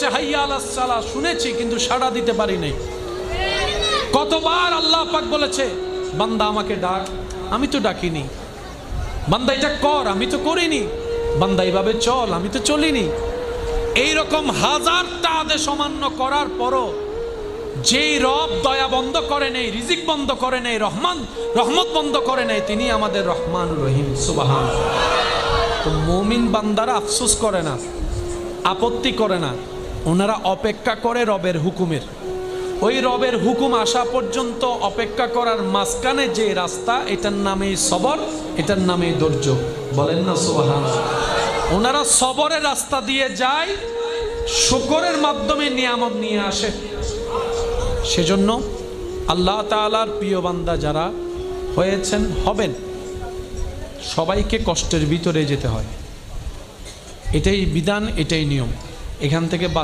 বলেছে হাইয়া আলাস সালাহ, শুনেছি কিন্তু সাড়া দিতে পারি নাই। কতবার আল্লাহ পাক বলেছে বান্দা আমাকে ডাক, আমি তো ডাকিনি। বান্দা এটা কর, আমি তো করিনি। বান্দা এইভাবে চল, আমি তো চলিনি। এইরকম হাজারটা আদেশ অমান্য করার পরও যেই রব দয়া বন্ধ করে নেই, রিজিক বন্ধ করে নেই, রহমত বন্ধ করে নেই, তিনি আমাদের রহমান রহিম। সুবহানাল্লাহ। তো মুমিন বান্দারা আফসোস করে না, আপত্তি করে না, ওনারা অপেক্ষা করে রবের হুকুমের। ওই রবের হুকুম আসা পর্যন্ত অপেক্ষা করার মাঝখানে যে রাস্তা, এটার নামেই সবর, এটার নামেই ধৈর্য। বলেন না সুবহানাল্লাহ। ওনারা সবরের রাস্তা দিয়ে যায়, শুকরের মাধ্যমে নিয়ামত নিয়ে আসে। সেজন্য আল্লাহ তাআলার প্রিয় বান্দা যারা হয়েছেন, হবেন, সবাইকে কষ্টের ভিতরে যেতে হয়। এটাই বিধান, এটাই নিয়ম। এখান থেকে